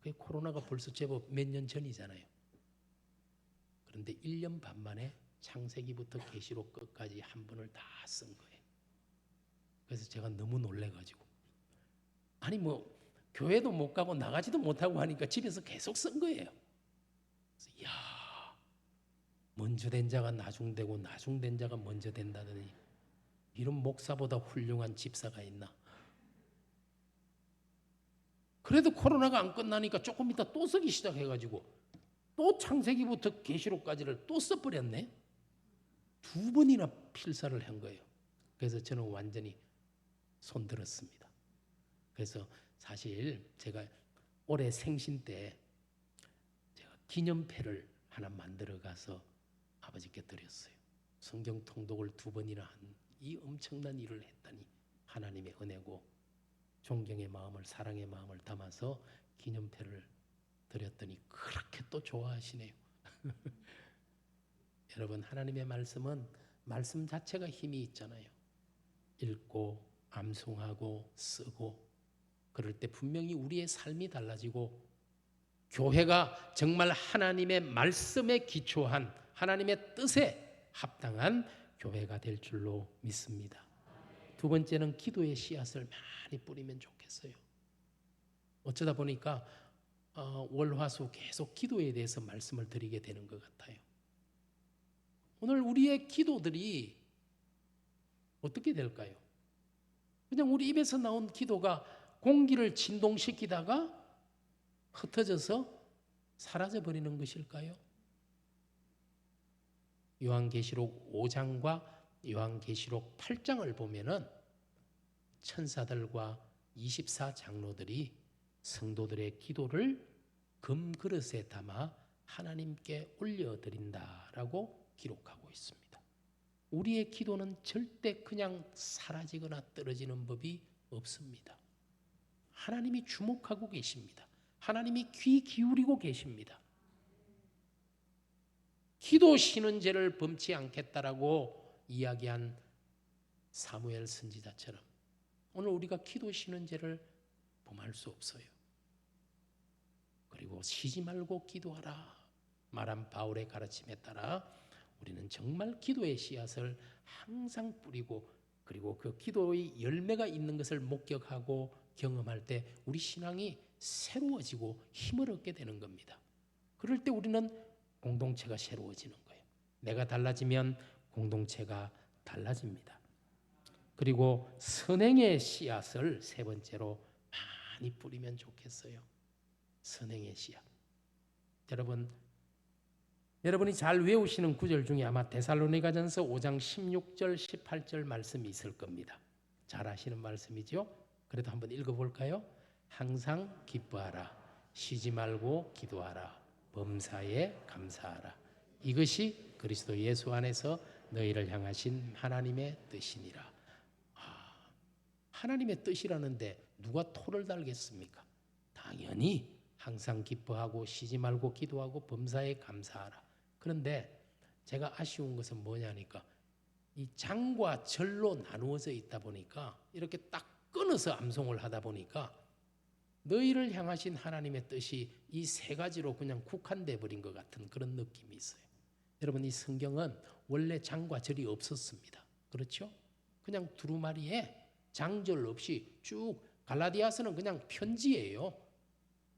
그 코로나가 벌써 제법 몇 년 전이잖아요. 그런데 1년 반 만에 창세기부터 계시록 끝까지 한 번을 다 쓴 거예요. 그래서 제가 너무 놀래가지고, 아니 교회도 못 가고 나가지도 못하고 하니까 집에서 계속 쓴 거예요. 그래서 이야, 먼저 된 자가 나중되고 나중된 자가 먼저 된다더니 이런 목사보다 훌륭한 집사가 있나? 그래도 코로나가 안 끝나니까 조금 있다 또 쓰기 시작해가지고 또 창세기부터 계시록까지를 또 써버렸네. 2번이나 필사를 한 거예요. 그래서 저는 완전히 손들었습니다. 그래서 사실 제가 올해 생신 때 제가 기념패를 하나 만들어 가서 아버지께 드렸어요. 성경 통독을 2번이나 한 이 엄청난 일을 했다니 하나님의 은혜고, 존경의 마음을, 사랑의 마음을 담아서 기념패를 드렸더니 그렇게 또 좋아하시네요. 여러분, 하나님의 말씀은 말씀 자체가 힘이 있잖아요. 읽고 암송하고 쓰고 그럴 때 분명히 우리의 삶이 달라지고 교회가 정말 하나님의 말씀에 기초한 하나님의 뜻에 합당한 교회가 될 줄로 믿습니다. 두 번째는 기도의 씨앗을 많이 뿌리면 좋겠어요. 어쩌다 보니까 월화수 계속 기도에 대해서 말씀을 드리게 되는 것 같아요. 오늘 우리의 기도들이 어떻게 될까요? 그냥 우리 입에서 나온 기도가 공기를 진동시키다가 흩어져서 사라져버리는 것일까요? 요한계시록 5장과 요한계시록 8장을 보면은 천사들과 24장로들이 성도들의 기도를 금그릇에 담아 하나님께 올려드린다라고 기록하고 있습니다. 우리의 기도는 절대 그냥 사라지거나 떨어지는 법이 없습니다. 하나님이 주목하고 계십니다. 하나님이 귀 기울이고 계십니다. 기도 쉬는 죄를 범치 않겠다라고 이야기한 사무엘 선지자처럼 오늘 우리가 기도 쉬는 죄를 범할 수 없어요. 그리고 쉬지 말고 기도하라 말한 바울의 가르침에 따라 우리는 정말 기도의 씨앗을 항상 뿌리고 그리고 그 기도의 열매가 있는 것을 목격하고 경험할 때 우리 신앙이 새로워지고 힘을 얻게 되는 겁니다. 그럴 때 우리는 공동체가 새로워지는 거예요. 내가 달라지면 공동체가 달라집니다. 그리고 선행의 씨앗을 세 번째로 많이 뿌리면 좋겠어요. 선행의 씨앗. 여러분이 잘 외우시는 구절 중에 아마 데살로니가전서 5장 16절 18절 말씀이 있을 겁니다. 잘 아시는 말씀이죠? 그래도 한번 읽어볼까요? 항상 기뻐하라. 쉬지 말고 기도하라. 범사에 감사하라. 이것이 그리스도 예수 안에서 너희를 향하신 하나님의 뜻이니라. 하나님의 뜻이라는데 누가 토를 달겠습니까? 당연히 항상 기뻐하고 쉬지 말고 기도하고 범사에 감사하라. 그런데 제가 아쉬운 것은 뭐냐니까 이 장과 절로 나누어져 있다 보니까 이렇게 딱 끊어서 암송을 하다 보니까 너희를 향하신 하나님의 뜻이 이 세 가지로 그냥 국한돼 버린 것 같은 그런 느낌이 있어요. 여러분 이 성경은 원래 장과 절이 없었습니다. 그렇죠? 그냥 두루마리에 장절 없이 쭉 갈라디아서는 그냥 편지예요.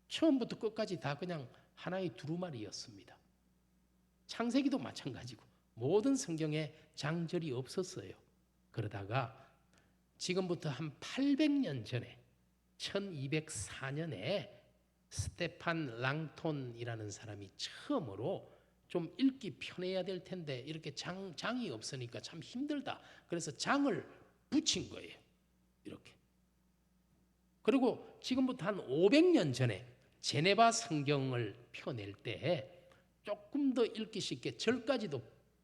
처음부터 끝까지 다 그냥 하나의 두루마리였습니다. 창세기도 마찬가지고 모든 성경에 장절이 없었어요. 그러다가 지금부터 한 800년 전에 1204년에 스테판 랑톤이라는 사람이 처음으로 좀 읽기 편해야 될 텐데 이렇게 장이 없으니까 참 힘들다. 그래서 장을 붙인 거예요. 이렇게. 그리고 지금부터 한 500년 전에 제네바 성경을 펴낼 때 조금 더 읽기 쉽게 절까지도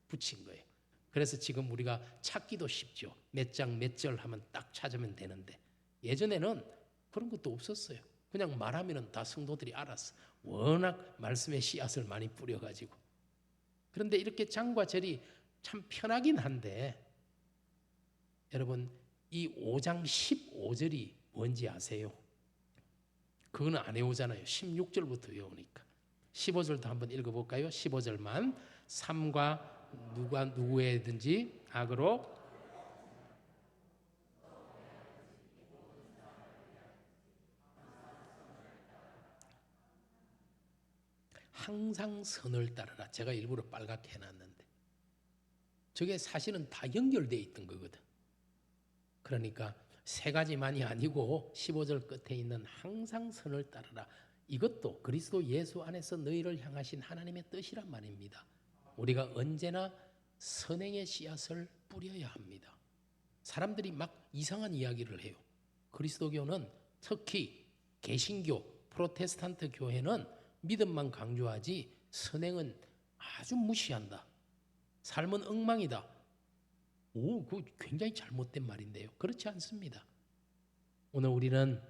붙인 거예요. 그래서 지금 우리가 찾기도 쉽죠. 몇 장 몇 절 하면 딱 찾으면 되는데 예전에는 그런 것도 없었어요. 그냥 말하면 다 성도들이 알았어. 워낙 말씀의 씨앗을 많이 뿌려가지고. 그런데 이렇게 장과 절이 참 편하긴 한데 여러분 이 5장 15절이 뭔지 아세요? 그거는 안 외우잖아요. 16절부터 외우니까. 15절도 한번 읽어볼까요? 15절만 삼가 누구에든지 악으로 항상 선을 따르라. 제가 일부러 빨갛게 해놨는데 저게 사실은 다 연결되어 있던 거거든. 그러니까 세 가지만이 아니고 15절 끝에 있는 항상 선을 따르라. 이것도 그리스도 예수 안에서 너희를 향하신 하나님의 뜻이란 말입니다. 우리가 언제나 선행의 씨앗을 뿌려야 합니다. 사람들이 막 이상한 이야기를 해요. 그리스도교는 특히 개신교, 프로테스탄트 교회는 믿음만 강조하지 선행은 아주 무시한다. 삶은 엉망이다. 그거 굉장히 잘못된 말인데요. 그렇지 않습니다. 오늘 우리는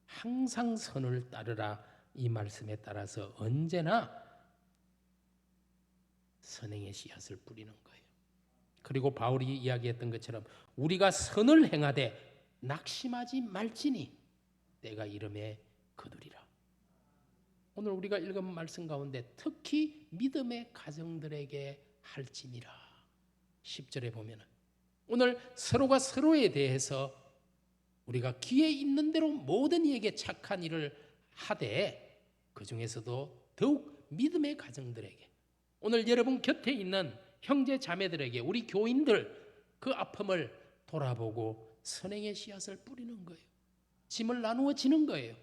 항상 선을 따르라 이 말씀에 따라서 언제나 선행의 씨앗을 뿌리는 거예요. 그리고 바울이 이야기했던 것처럼 우리가 선을 행하되 낙심하지 말지니 때가 이름에 거두리라. 오늘 우리가 읽은 말씀 가운데 특히 믿음의 가정들에게 할지니라. 10절에 보면 오늘 서로가 서로에 대해서 우리가 기회 있는 대로 모든 이에게 착한 일을 하되 그 중에서도 더욱 믿음의 가정들에게 오늘 여러분 곁에 있는 형제 자매들에게 우리 교인들 그 아픔을 돌아보고 선행의 씨앗을 뿌리는 거예요. 짐을 나누어지는 거예요.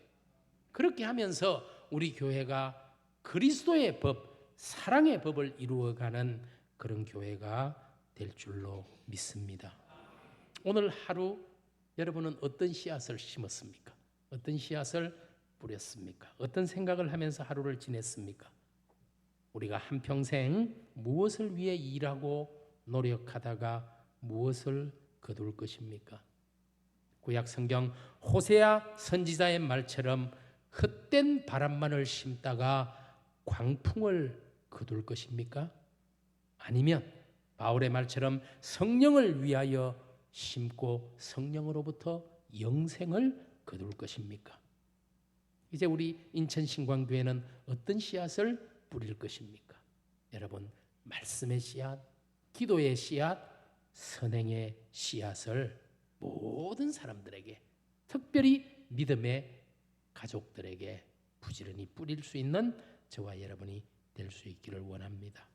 그렇게 하면서 우리 교회가 그리스도의 법, 사랑의 법을 이루어가는 그런 교회가 될 줄로 믿습니다. 오늘 하루 여러분은 어떤 씨앗을 심었습니까? 어떤 씨앗을 뿌렸습니까? 어떤 생각을 하면서 하루를 지냈습니까? 우리가 한평생 무엇을 위해 일하고 노력하다가 무엇을 거둘 것입니까? 구약 성경 호세아 선지자의 말처럼 헛된 바람만을 심다가 광풍을 거둘 것입니까? 아니면 바울의 말처럼 성령을 위하여 심고 성령으로부터 영생을 거둘 것입니까? 이제 우리 인천신광교회는 어떤 씨앗을 뿌릴 것입니까? 여러분, 말씀의 씨앗, 기도의 씨앗, 선행의 씨앗을 모든 사람들에게, 특별히 믿음의 가족들에게 부지런히 뿌릴 수 있는 저와 여러분이 될 수 있기를 원합니다.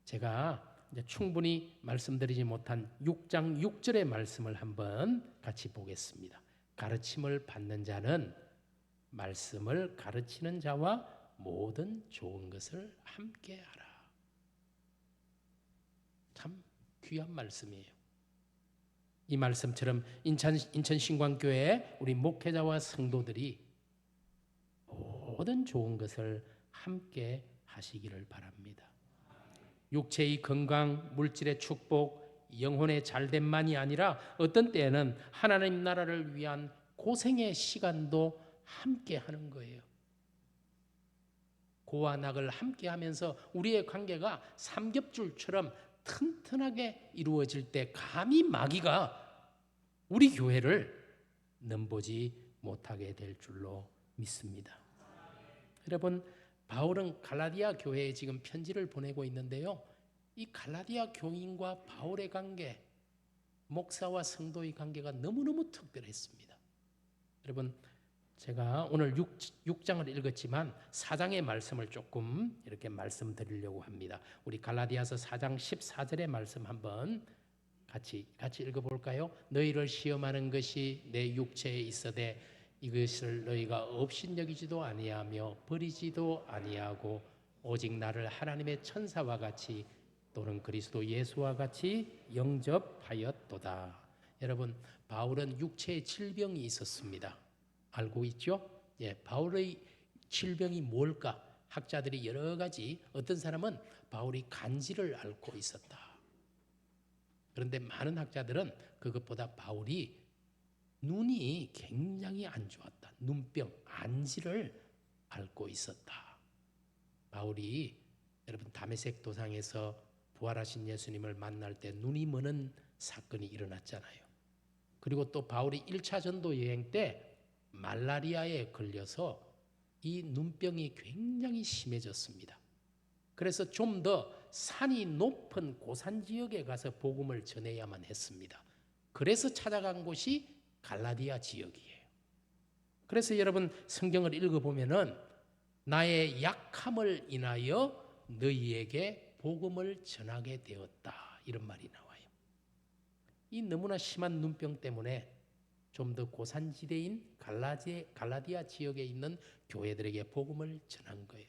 제가 이제 충분히 말씀드리지 못한 6장 6절의 말씀을 한번 같이 보겠습니다. 가르침을 받는 자는 말씀을 가르치는 자와 모든 좋은 것을 함께하라. 참 귀한 말씀이에요. 이 말씀처럼 인천신광교회 우리 목회자와 성도들이 모든 좋은 것을 함께 하시기를 바랍니다. 육체의 건강, 물질의 축복, 영혼의 잘됨만이 아니라 어떤 때에는 하나님 나라를 위한 고생의 시간도 함께 하는 거예요. 고와 낙을 함께 하면서 우리의 관계가 삼겹줄처럼 튼튼하게 이루어질 때 감히 마귀가 우리 교회를 넘보지 못하게 될 줄로 믿습니다. 여러분, 바울은 갈라디아 교회에 지금 편지를 보내고 있는데요. 이 갈라디아 교인과 바울의 관계, 목사와 성도의 관계가 너무너무 특별했습니다. 여러분, 제가 오늘 6장을 읽었지만 4장의 말씀을 조금 이렇게 말씀드리려고 합니다. 우리 갈라디아서 4장 14절의 말씀 한번 같이 읽어볼까요? 너희를 시험하는 것이 내 육체에 있어되 이것을 너희가 업신여기지도 아니하며 버리지도 아니하고 오직 나를 하나님의 천사와 같이 또는 그리스도 예수와 같이 영접하였도다. 여러분, 바울은 육체의 질병이 있었습니다. 알고 있죠? 예, 바울의 질병이 뭘까? 학자들이 여러 가지, 어떤 사람은 바울이 간질을 앓고 있었다. 그런데 많은 학자들은 그것보다 바울이 눈이 굉장히 안 좋았다. 눈병, 안지를 앓고 있었다. 바울이 여러분 다메섹 도상에서 부활하신 예수님을 만날 때 눈이 머는 사건이 일어났잖아요. 그리고 또 바울이 1차 전도 여행 때 말라리아에 걸려서 이 눈병이 굉장히 심해졌습니다. 그래서 좀 더 산이 높은 고산 지역에 가서 복음을 전해야만 했습니다. 그래서 찾아간 곳이 갈라디아 지역이에요. 그래서 여러분 성경을 읽어보면은 나의 약함을 인하여 너희에게 복음을 전하게 되었다. 이런 말이 나와요. 이 너무나 심한 눈병 때문에 좀 더 고산지대인 갈라디아 지역에 있는 교회들에게 복음을 전한 거예요.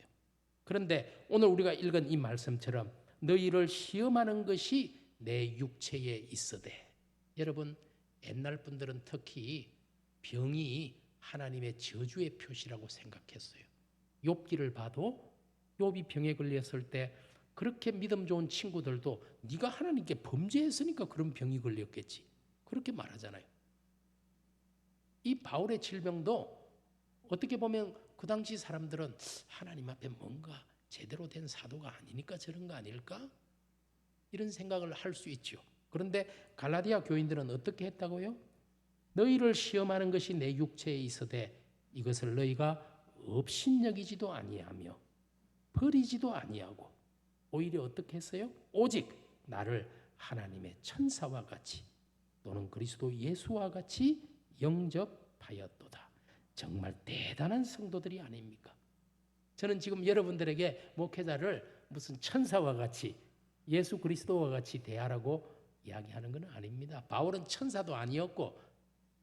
그런데 오늘 우리가 읽은 이 말씀처럼 너희를 시험하는 것이 내 육체에 있으되, 여러분 옛날 분들은 특히 병이 하나님의 저주의 표시라고 생각했어요. 욥기를 봐도 욥이 병에 걸렸을 때 그렇게 믿음 좋은 친구들도 네가 하나님께 범죄했으니까 그런 병이 걸렸겠지, 그렇게 말하잖아요. 이 바울의 질병도 어떻게 보면 그 당시 사람들은 하나님 앞에 뭔가 제대로 된 사도가 아니니까 저런 거 아닐까? 이런 생각을 할 수 있죠. 그런데 갈라디아 교인들은 어떻게 했다고요? 너희를 시험하는 것이 내 육체에 있으되 이것을 너희가 업신여기지도 아니하며 버리지도 아니하고 오히려 어떻게 했어요? 오직 나를 하나님의 천사와 같이 또는 그리스도 예수와 같이 영접하였도다. 정말 대단한 성도들이 아닙니까? 저는 지금 여러분들에게 목회자를 무슨 천사와 같이 예수 그리스도와 같이 대하라고 이야기하는 건 아닙니다. 바울은 천사도 아니었고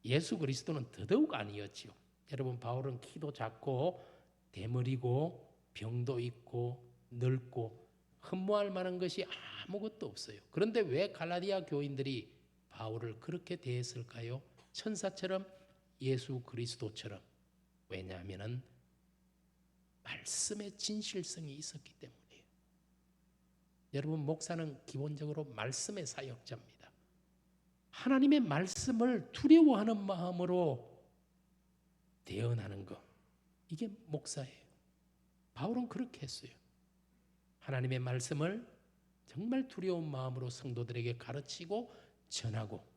예수 그리스도는 더더욱 아니었지요. 여러분, 바울은 키도 작고 대머리고 병도 있고 늙고 흠모할 만한 것이 아무것도 없어요. 그런데 왜 갈라디아 교인들이 바울을 그렇게 대했을까요? 천사처럼 예수 그리스도처럼. 왜냐하면 말씀의 진실성이 있었기 때문이에요. 여러분, 목사는 기본적으로 말씀의 사역자입니다. 하나님의 말씀을 두려워하는 마음으로 대언하는 것, 이게 목사예요. 바울은 그렇게 했어요. 하나님의 말씀을 정말 두려운 마음으로 성도들에게 가르치고 전하고,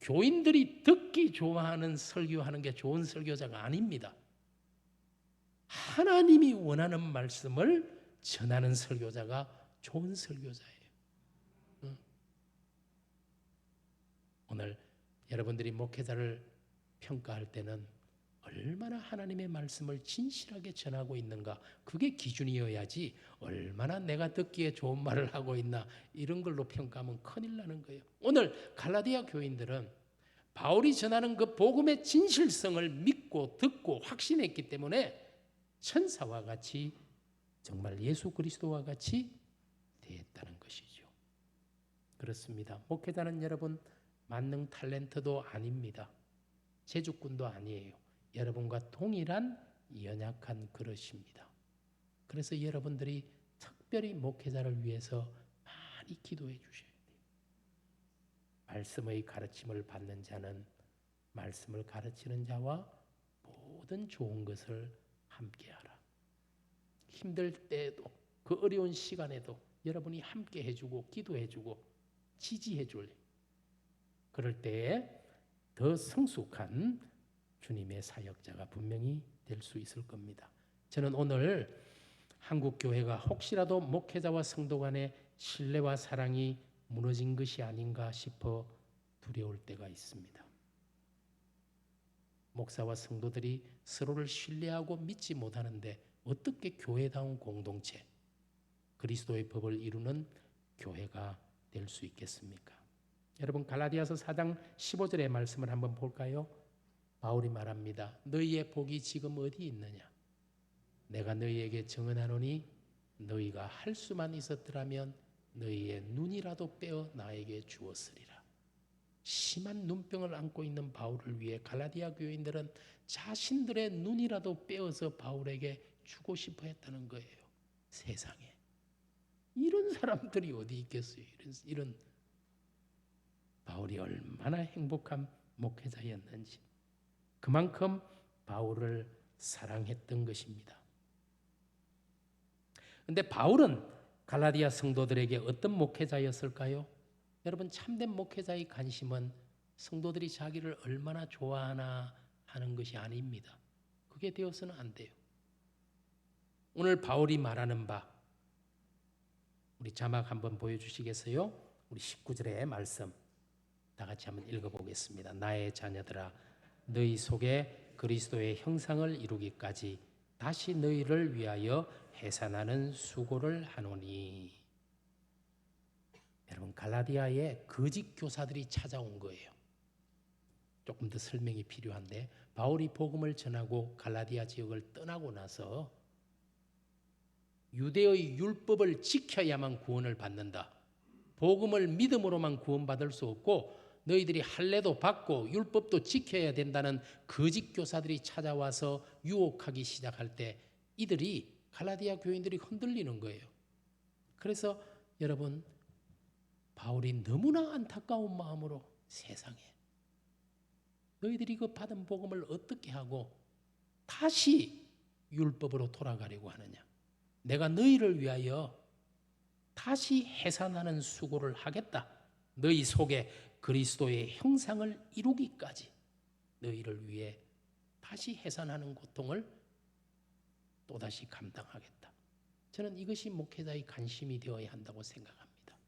교인들이 듣기 좋아하는 설교하는 게 좋은 설교자가 아닙니다. 하나님이 원하는 말씀을 전하는 설교자가 좋은 설교자예요. 오늘 여러분들이 목회자를 평가할 때는 얼마나 하나님의 말씀을 진실하게 전하고 있는가, 그게 기준이어야지 얼마나 내가 듣기에 좋은 말을 하고 있나 이런 걸로 평가하면 큰일 나는 거예요. 오늘 갈라디아 교인들은 바울이 전하는 그 복음의 진실성을 믿고 듣고 확신했기 때문에 천사와 같이, 정말 예수 그리스도와 같이 대했다는 것이죠. 그렇습니다. 목회자는 여러분 만능 탤런트도 아닙니다. 제주꾼도 아니에요. 여러분과 동일한 연약한 그릇입니다. 그래서 여러분들이 특별히 목회자를 위해서 많이 기도해 주셔야 돼요. 말씀의 가르침을 받는 자는 말씀을 가르치는 자와 모든 좋은 것을 함께하라. 힘들 때에도, 그 어려운 시간에도 여러분이 함께 해주고 기도해주고 지지해줄, 그럴 때에 더 성숙한 주님의 사역자가 분명히 될 수 있을 겁니다. 저는 오늘 한국 교회가 혹시라도 목회자와 성도 간의 신뢰와 사랑이 무너진 것이 아닌가 싶어 두려울 때가 있습니다. 목사와 성도들이 서로를 신뢰하고 믿지 못하는데 어떻게 교회다운 공동체, 그리스도의 법을 이루는 교회가 될 수 있겠습니까? 여러분, 갈라디아서 4장 15절의 말씀을 한번 볼까요? 바울이 말합니다. 너희의 복이 지금 어디 있느냐? 내가 너희에게 증언하노니 너희가 할 수만 있었더라면 너희의 눈이라도 빼어 나에게 주었으리라. 심한 눈병을 안고 있는 바울을 위해 갈라디아 교인들은 자신들의 눈이라도 빼어서 바울에게 주고 싶어 했다는 거예요. 세상에 이런 사람들이 어디 있겠어요? 이런 바울이 얼마나 행복한 목회자였는지, 그만큼 바울을 사랑했던 것입니다. 그런데 바울은 갈라디아 성도들에게 어떤 목회자였을까요? 여러분, 참된 목회자의 관심은 성도들이 자기를 얼마나 좋아하나 하는 것이 아닙니다. 그게 되어서는 안 돼요. 오늘 바울이 말하는 바, 우리 자막 한번 보여주시겠어요? 우리 19절의 말씀 다 같이 한번 읽어보겠습니다. 나의 자녀들아, 너희 속에 그리스도의 형상을 이루기까지 다시 너희를 위하여 해산하는 수고를 하노니. 여러분, 갈라디아에 거짓 교사들이 찾아온 거예요. 조금 더 설명이 필요한데, 바울이 복음을 전하고 갈라디아 지역을 떠나고 나서 유대의 율법을 지켜야만 구원을 받는다, 복음을 믿음으로만 구원받을 수 없고 너희들이 할례도 받고 율법도 지켜야 된다는 거짓 교사들이 찾아와서 유혹하기 시작할 때 이들이, 갈라디아 교인들이 흔들리는 거예요. 그래서 여러분, 바울이 너무나 안타까운 마음으로, 세상에 너희들이 그 받은 복음을 어떻게 하고 다시 율법으로 돌아가려고 하느냐? 내가 너희를 위하여 다시 해산하는 수고를 하겠다. 너희 속에 그리스도의 형상을 이루기까지 너희를 위해 다시 해산하는 고통을 또다시 감당하겠다. 저는 이것이 목회자의 관심이 되어야 한다고 생각합니다.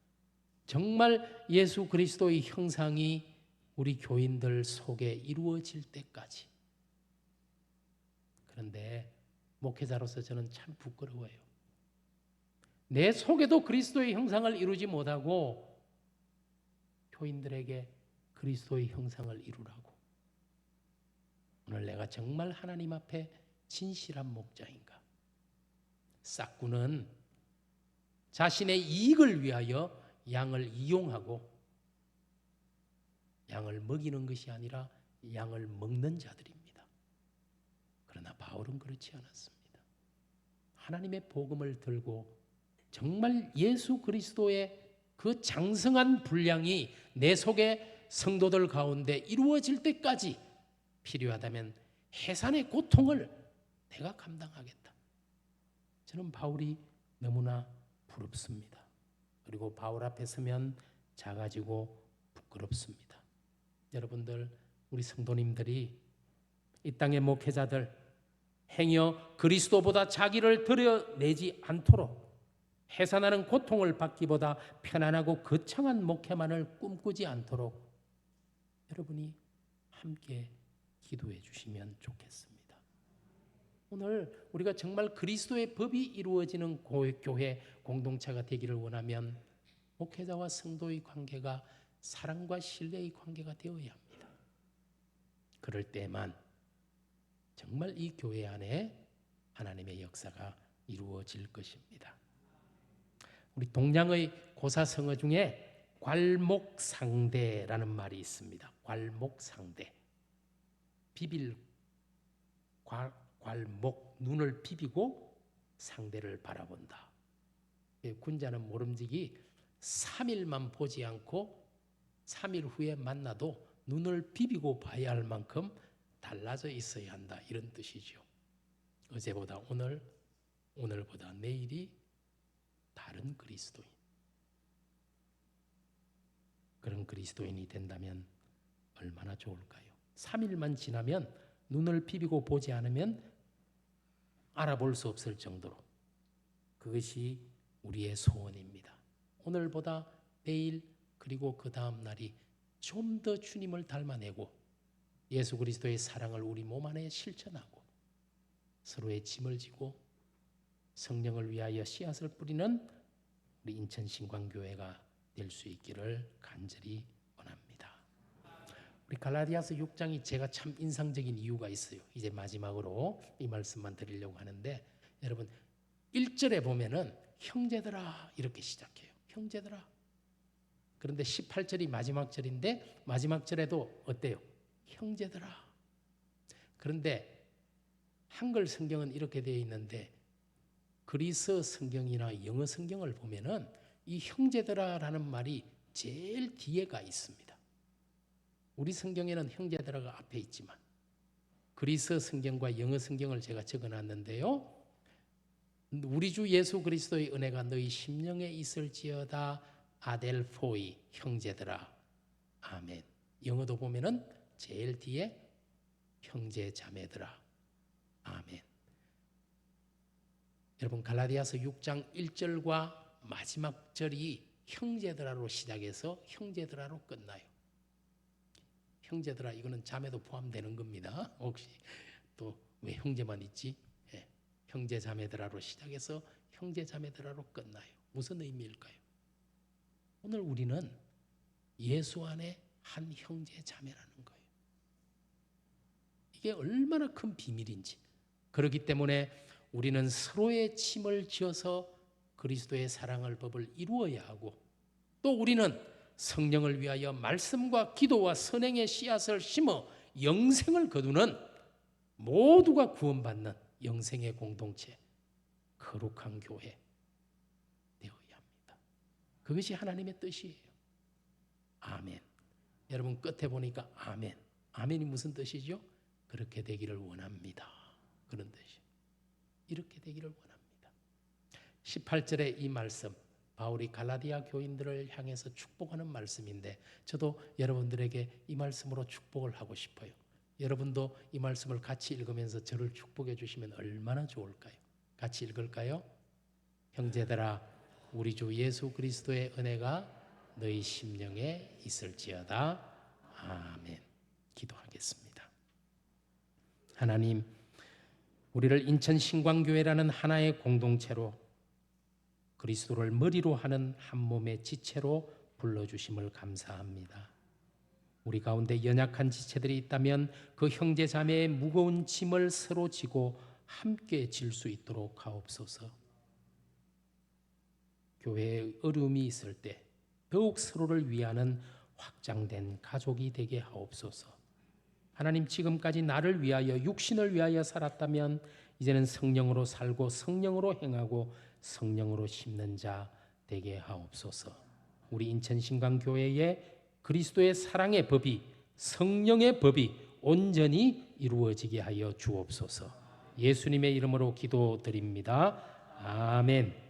정말 예수 그리스도의 형상이 우리 교인들 속에 이루어질 때까지. 그런데 목회자로서 저는 참 부끄러워요. 내 속에도 그리스도의 형상을 이루지 못하고 교인들에게 그리스도의 형상을 이루라고. 오늘 내가 정말 하나님 앞에 진실한 목자인가? 싹구는 자신의 이익을 위하여 양을 이용하고 양을 먹이는 것이 아니라 양을 먹는 자들입니다. 그러나 바울은 그렇지 않았습니다. 하나님의 복음을 들고 정말 예수 그리스도의 그 장성한 분량이 내 속에 성도들 가운데 이루어질 때까지 필요하다면 해산의 고통을 내가 감당하겠다. 저는 바울이 너무나 부럽습니다. 그리고 바울 앞에 서면 작아지고 부끄럽습니다. 여러분들, 우리 성도님들이 이 땅의 목회자들 행여 그리스도보다 자기를 드러내지 않도록 해산하는 고통을 받기보다 편안하고 거창한 목회만을 꿈꾸지 않도록 여러분이 함께 기도해 주시면 좋겠습니다. 오늘 우리가 정말 그리스도의 법이 이루어지는 교회 공동체가 되기를 원하면 목회자와 성도의 관계가 사랑과 신뢰의 관계가 되어야 합니다. 그럴 때만 정말 이 교회 안에 하나님의 역사가 이루어질 것입니다. 우리 동양의 고사성어 중에 괄목상대라는 말이 있습니다. 괄목상대. 비빌 괄목, 눈을 비비고 상대를 바라본다. 군자는 모름지기 3일만 보지 않고 3일 후에 만나도 눈을 비비고 봐야 할 만큼 달라져 있어야 한다. 이런 뜻이죠. 어제보다 오늘, 오늘보다 내일이 다른 그리스도인. 그런 그리스도인이 된다면 얼마나 좋을까요? 3일만 지나면 눈을 비비고 보지 않으면 알아볼 수 없을 정도로 그것이 우리의 소원입니다. 오늘보다 내일 그리고 그 다음 날이 좀 더 주님을 닮아내고 예수 그리스도의 사랑을 우리 몸 안에 실천하고 서로의 짐을 지고 성령을 위하여 씨앗을 뿌리는 우리 인천신광교회가 될 수 있기를 간절히 원합니다. 우리 갈라디아서 6장이 제가 참 인상적인 이유가 있어요. 이제 마지막으로 이 말씀만 드리려고 하는데 여러분 1절에 보면은 형제들아 이렇게 시작해요. 형제들아. 그런데 18절이 마지막 절인데 마지막 절에도 어때요? 형제들아. 그런데 한글 성경은 이렇게 되어 있는데 그리스 성경이나 영어 성경을 보면은 이 형제들아라는 말이 제일 뒤에가 있습니다. 우리 성경에는 형제들아가 앞에 있지만 그리스 성경과 영어 성경을 제가 적어놨는데요. 우리 주 예수 그리스도의 은혜가 너희 심령에 있을지어다 아델포이 형제들아 아멘. 영어도 보면은 제일 뒤에 형제 자매들아 아멘. 여러분 갈라디아서 6장 1절과 마지막 절이 형제들아로 시작해서 형제들아로 끝나요. 형제들아 이거는 자매도 포함되는 겁니다. 혹시 또 왜 형제만 있지? 예. 형제 자매들아로 시작해서 형제 자매들아로 끝나요. 무슨 의미일까요? 오늘 우리는 예수 안에 한 형제 자매라는 거예요. 이게 얼마나 큰 비밀인지. 그렇기 때문에 우리는 서로의 짐을 지어서 그리스도의 사랑을 법을 이루어야 하고 또 우리는 성령을 위하여 말씀과 기도와 선행의 씨앗을 심어 영생을 거두는 모두가 구원받는 영생의 공동체 거룩한 교회 되어야 합니다. 그것이 하나님의 뜻이에요. 아멘. 여러분 끝에 보니까 아멘. 아멘이 무슨 뜻이죠? 그렇게 되기를 원합니다. 그런 뜻이에요. 이렇게 되기를 원합니다. 18절의 이 말씀 바울이 갈라디아 교인들을 향해서 축복하는 말씀인데 저도 여러분들에게 이 말씀으로 축복을 하고 싶어요. 여러분도 이 말씀을 같이 읽으면서 저를 축복해 주시면 얼마나 좋을까요? 같이 읽을까요? 형제들아, 우리 주 예수 그리스도의 은혜가 너희 심령에 있을지어다. 아멘. 기도하겠습니다. 하나님, 우리를 인천 신광교회라는 하나의 공동체로 그리스도를 머리로 하는 한 몸의 지체로 불러주심을 감사합니다. 우리 가운데 연약한 지체들이 있다면 그 형제 자매의 무거운 짐을 서로 지고 함께 질 수 있도록 하옵소서. 교회에 어려움이 있을 때 더욱 서로를 위하는 확장된 가족이 되게 하옵소서. 하나님, 지금까지 나를 위하여 육신을 위하여 살았다면 이제는 성령으로 살고 성령으로 행하고 성령으로 심는 자 되게 하옵소서. 우리 인천신광교회에 그리스도의 사랑의 법이, 성령의 법이 온전히 이루어지게 하여 주옵소서. 예수님의 이름으로 기도드립니다. 아멘.